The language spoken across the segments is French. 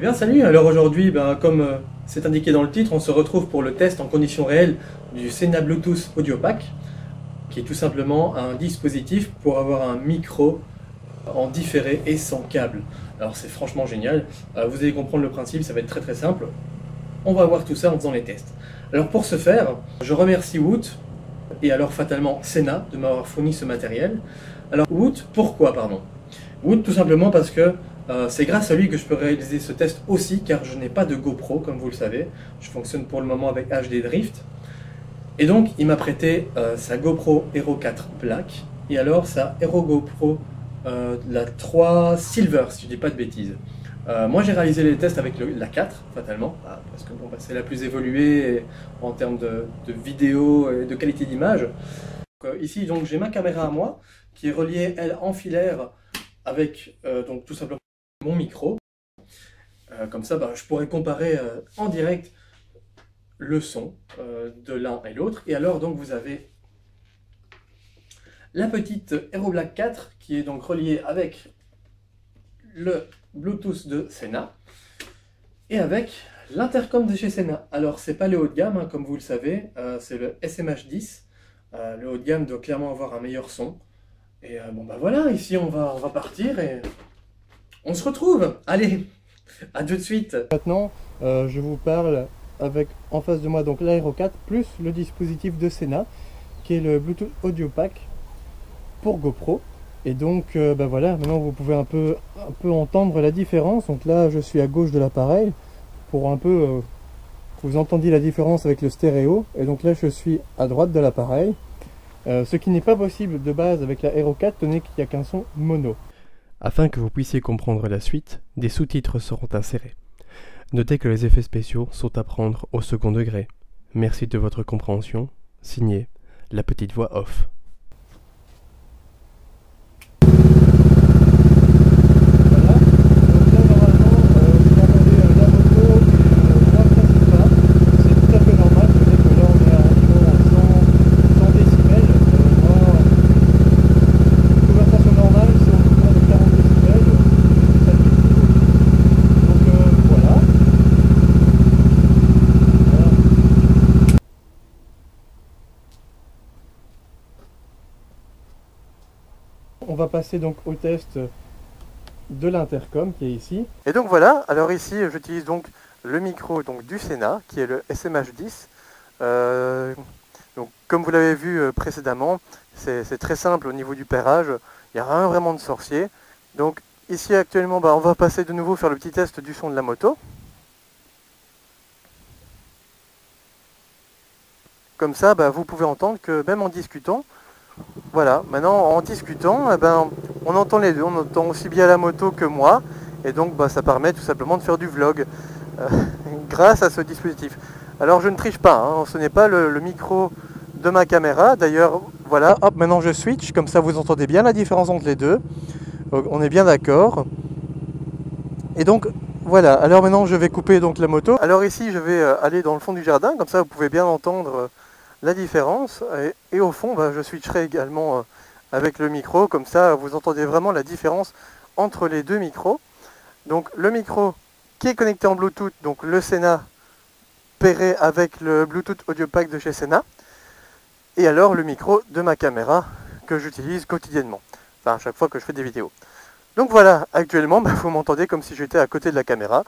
bien, salut. Alors aujourd'hui, comme c'est indiqué dans le titre, on se retrouve pour le test en conditions réelles du Sena Bluetooth Audio Pack, qui est tout simplement un dispositif pour avoir un micro en différé et sans câble. Alors c'est franchement génial. Vous allez comprendre le principe, ça va être très très simple. On va voir tout ça en faisant les tests. Alors pour ce faire, je remercie Woot et alors fatalement Sena de m'avoir fourni ce matériel. Alors Woot, pourquoi pardon? Woot tout simplement parce que c'est grâce à lui que je peux réaliser ce test aussi, car je n'ai pas de GoPro, comme vous le savez. Je fonctionne pour le moment avec HD Drift. Et donc, il m'a prêté sa GoPro Hero 4 Black, et alors sa Hero GoPro la 3 Silver, si je ne dis pas de bêtises. Moi, j'ai réalisé les tests avec la 4, fatalement, parce que bon, c'est la plus évoluée en termes de vidéo et de qualité d'image. Ici, donc, j'ai ma caméra à moi, qui est reliée, elle, en filaire, avec donc tout simplement mon micro. Comme ça, je pourrais comparer en direct le son de l'un et l'autre. Et alors, donc, vous avez la petite Hero Black 4 qui est donc reliée avec le Bluetooth de Sena et avec l'intercom de chez Sena. Alors, c'est pas le haut de gamme, hein, comme vous le savez, c'est le SMH10. Le haut de gamme doit clairement avoir un meilleur son. Et bon, voilà, ici on va partir et on se retrouve. Allez, à tout de suite. Maintenant, je vous parle avec en face de moi donc l'Aero 4 plus le dispositif de Sena qui est le Bluetooth Audio Pack pour GoPro. Et donc voilà, maintenant vous pouvez un peu entendre la différence. Donc là, je suis à gauche de l'appareil pour un peu que vous entendiez la différence avec le stéréo. Et donc là, je suis à droite de l'appareil. Ce qui n'est pas possible de base avec la Hero 4, tenez qu'il n'y a qu'un son mono. Afin que vous puissiez comprendre la suite, des sous-titres seront insérés. Notez que les effets spéciaux sont à prendre au second degré. Merci de votre compréhension. Signé La Petite Voix Off. On va passer donc au test de l'intercom qui est ici. Et donc voilà, alors ici j'utilise donc le micro du Sena qui est le SMH10. Donc comme vous l'avez vu précédemment, c'est très simple au niveau du pairage, il n'y a rien vraiment de sorcier. Donc ici actuellement on va passer de nouveau faire le petit test du son de la moto. Comme ça vous pouvez entendre que même en discutant, voilà, maintenant en discutant, on entend les deux, on entend aussi bien la moto que moi, et donc ça permet tout simplement de faire du vlog grâce à ce dispositif. Alors je ne triche pas, hein, ce n'est pas le micro de ma caméra, d'ailleurs voilà, hop, maintenant je switch, comme ça vous entendez bien la différence entre les deux, donc, on est bien d'accord. Et donc voilà, alors maintenant je vais couper donc la moto. Alors ici je vais aller dans le fond du jardin, comme ça vous pouvez bien entendre la différence, et au fond je switcherai également avec le micro, comme ça vous entendez vraiment la différence entre les deux micros. Donc le micro qui est connecté en Bluetooth, donc le Sena pairé avec le Bluetooth Audio Pack de chez Sena, et alors le micro de ma caméra que j'utilise quotidiennement, enfin à chaque fois que je fais des vidéos. Donc voilà, actuellement vous m'entendez comme si j'étais à côté de la caméra,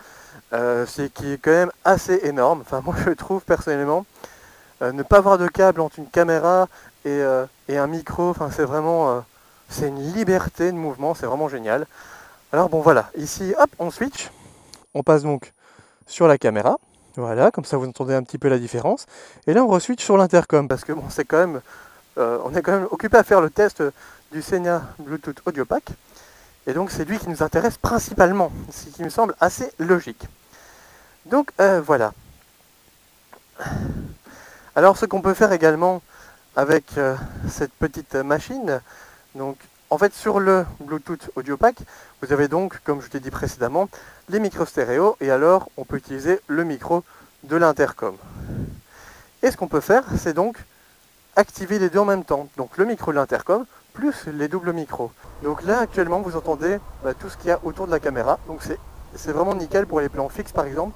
c'est qui est quand même assez énorme, enfin moi je trouve personnellement. Ne pas avoir de câble entre une caméra et un micro, c'est vraiment c'est une liberté de mouvement, c'est vraiment génial. Alors bon voilà, ici hop on switch, on passe donc sur la caméra, voilà, comme ça vous entendez un petit peu la différence. Et là on re-switch sur l'intercom parce que bon c'est quand même, on est quand même occupé à faire le test du Sena Bluetooth Audio Pack. Et donc c'est lui qui nous intéresse principalement, ce qui me semble assez logique. Donc voilà. Alors ce qu'on peut faire également avec cette petite machine, donc en fait sur le Bluetooth Audio Pack, vous avez donc, comme je t'ai dit précédemment, les micros stéréo, et alors on peut utiliser le micro de l'intercom. Et ce qu'on peut faire, c'est donc activer les deux en même temps, donc le micro de l'intercom plus les doubles micros. Donc là actuellement vous entendez tout ce qu'il y a autour de la caméra, donc c'est c'est vraiment nickel pour les plans fixes par exemple.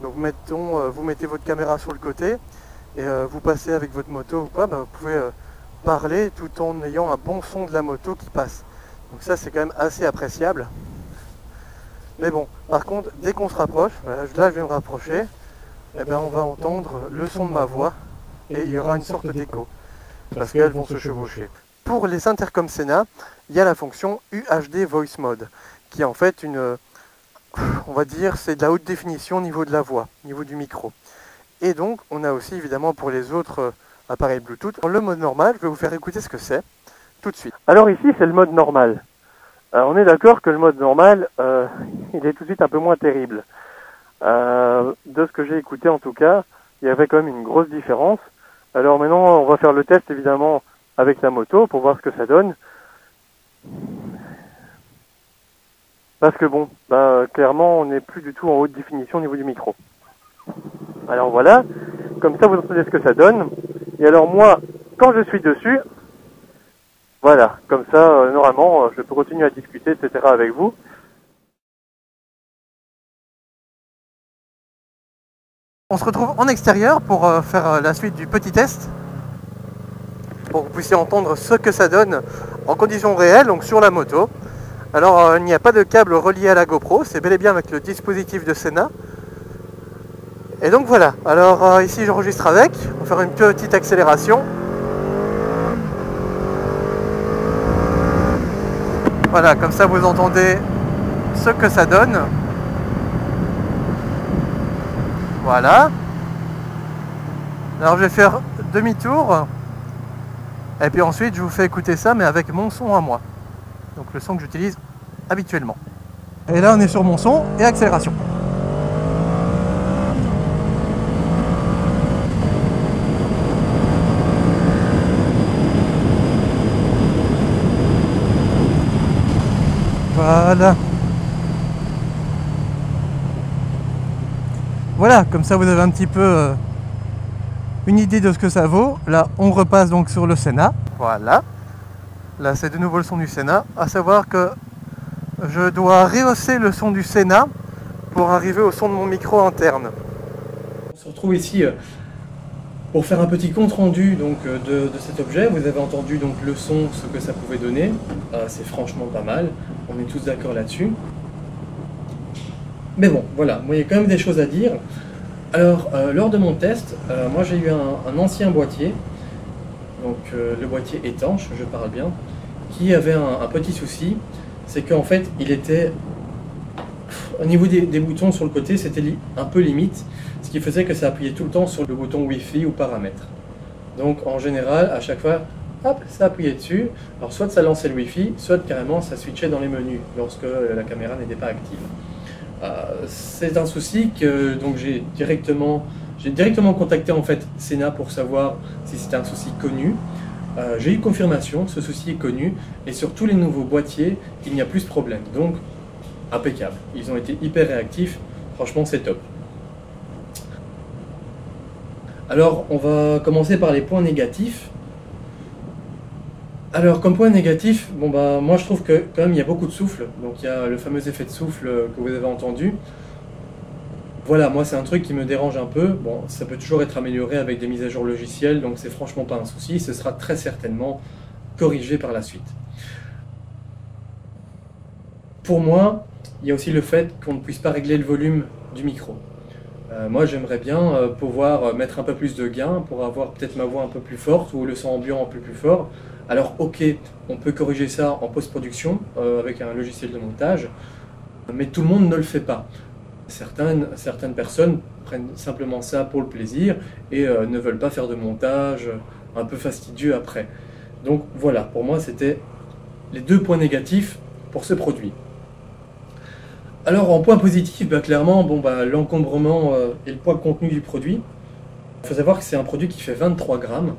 Donc mettons, vous mettez votre caméra sur le côté et vous passez avec votre moto ou quoi, vous pouvez parler tout en ayant un bon son de la moto qui passe. Donc ça c'est quand même assez appréciable. Mais bon, par contre, dès qu'on se rapproche, voilà, là je vais me rapprocher, et on va entendre le son de ma voix et il y aura une sorte d'écho parce qu'elles vont se chevaucher. Pour les intercoms Sena, il y a la fonction UHD Voice Mode qui est en fait on va dire, c'est de la haute définition au niveau de la voix, au niveau du micro. Et donc, on a aussi évidemment pour les autres appareils Bluetooth, le mode normal, je vais vous faire écouter ce que c'est tout de suite. Alors ici, c'est le mode normal. Alors, on est d'accord que le mode normal, il est tout de suite un peu moins terrible. De ce que j'ai écouté en tout cas, il y avait quand même une grosse différence. Alors maintenant, on va faire le test évidemment avec la moto pour voir ce que ça donne. Parce que bon, clairement, on n'est plus du tout en haute définition au niveau du micro. Alors voilà, comme ça vous entendez ce que ça donne. Et alors moi, quand je suis dessus, voilà, comme ça, normalement, je peux continuer à discuter, etc. avec vous. On se retrouve en extérieur pour faire la suite du petit test. Pour que vous puissiez entendre ce que ça donne en conditions réelles, donc sur la moto. Alors il n'y a pas de câble relié à la GoPro, c'est bel et bien avec le dispositif de Sena. Et donc voilà, alors ici j'enregistre avec, on va faire une petite accélération. Voilà, comme ça vous entendez ce que ça donne. Voilà. Alors je vais faire demi-tour. Et puis ensuite je vous fais écouter ça mais avec mon son à moi. Donc le son que j'utilise habituellement. Et là on est sur mon son et accélération. Voilà. Voilà, comme ça vous avez un petit peu une idée de ce que ça vaut. Là on repasse donc sur le Sena. Voilà. Là c'est de nouveau le son du Sena. À savoir que je dois rehausser le son du Sena pour arriver au son de mon micro interne. On se retrouve ici pour faire un petit compte rendu donc, de cet objet. Vous avez entendu donc le son, ce que ça pouvait donner. C'est franchement pas mal. On est tous d'accord là-dessus. Mais bon, voilà, moi il y a quand même des choses à dire. Alors, lors de mon test, moi j'ai eu un ancien boîtier, donc le boîtier étanche, je parle bien, qui avait un petit souci, c'est qu'en fait, il était, au niveau des boutons sur le côté, c'était un peu limite, ce qui faisait que ça appuyait tout le temps sur le bouton Wi-Fi ou paramètres. Donc en général, à chaque fois, hop, ça appuyait dessus, alors soit ça lançait le Wi-Fi, soit carrément ça switchait dans les menus, lorsque la caméra n'était pas active. C'est un souci que donc j'ai directement contacté en fait Sena pour savoir si c'était un souci connu. J'ai eu confirmation, ce souci est connu et sur tous les nouveaux boîtiers il n'y a plus de problème, donc impeccable. Ils ont été hyper réactifs, franchement c'est top. Alors on va commencer par les points négatifs. Alors comme point négatif, bon moi je trouve que quand même il y a beaucoup de souffle, donc il y a le fameux effet de souffle que vous avez entendu. Voilà, moi c'est un truc qui me dérange un peu, bon ça peut toujours être amélioré avec des mises à jour logicielles, donc c'est franchement pas un souci, ce sera très certainement corrigé par la suite. Pour moi, il y a aussi le fait qu'on ne puisse pas régler le volume du micro. Moi j'aimerais bien pouvoir mettre un peu plus de gain pour avoir peut-être ma voix un peu plus forte ou le son ambiant un peu plus fort. Alors ok, on peut corriger ça en post-production avec un logiciel de montage, mais tout le monde ne le fait pas. Certaines personnes prennent simplement ça pour le plaisir et ne veulent pas faire de montage un peu fastidieux après. Donc voilà, pour moi c'était les deux points négatifs pour ce produit. Alors en point positif, clairement, l'encombrement et le poids de contenu du produit. Il faut savoir que c'est un produit qui fait 23 grammes.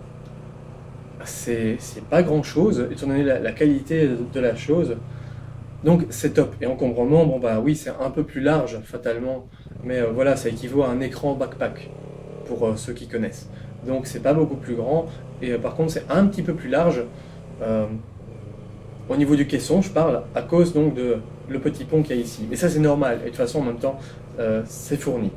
C'est pas grand chose, étant donné la qualité de la chose. Donc c'est top. Et encombrement, oui, c'est un peu plus large, fatalement. Mais voilà, ça équivaut à un écran backpack, pour ceux qui connaissent. Donc c'est pas beaucoup plus grand. Et par contre, c'est un petit peu plus large. Au niveau du caisson, je parle, à cause donc le petit pont qu'il y a ici. Mais ça c'est normal, et de toute façon en même temps c'est fourni.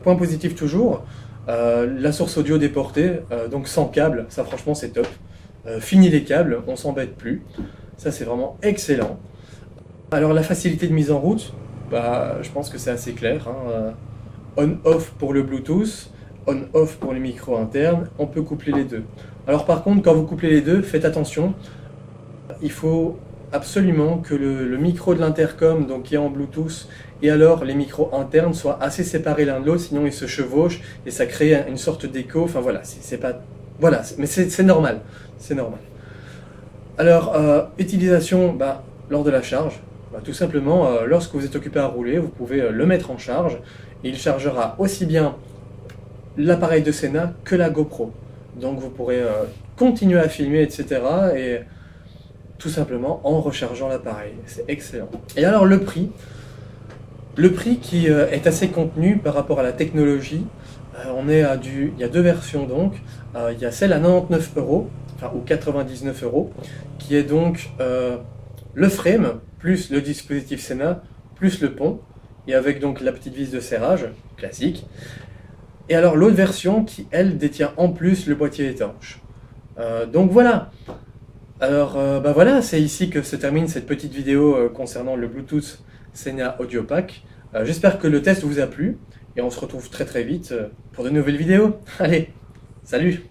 Point positif toujours, la source audio déportée, donc sans câble, ça franchement c'est top. Fini les câbles, on s'embête plus, ça c'est vraiment excellent. Alors la facilité de mise en route, bah, je pense que c'est assez clair, hein. On-off pour le Bluetooth, on-off pour les micros internes, on peut coupler les deux. Alors par contre, quand vous couplez les deux, faites attention, il faut absolument que le micro de l'intercom, donc qui est en Bluetooth, et alors les micros internes soient assez séparés l'un de l'autre, sinon ils se chevauchent et ça crée une sorte d'écho. Enfin voilà, c'est pas, voilà, mais c'est normal, c'est normal. Alors utilisation, bah, lors de la charge, bah, tout simplement, lorsque vous êtes occupé à rouler, vous pouvez le mettre en charge et il chargera aussi bien l'appareil de Sena que la GoPro. Donc vous pourrez continuer à filmer, etc. et tout simplement en rechargeant l'appareil. C'est excellent. Et alors le prix qui est assez contenu par rapport à la technologie. On est à il y a deux versions donc. Il y a celle à 99 €, enfin ou 99 €, qui est donc le frame plus le dispositif Sena plus le pont et avec donc la petite vis de serrage classique. Et alors l'autre version qui elle détient en plus le boîtier étanche. Donc voilà. Alors bah voilà, c'est ici que se termine cette petite vidéo concernant le Bluetooth Sena Audio Pack. J'espère que le test vous a plu et on se retrouve très très vite pour de nouvelles vidéos. Allez, salut!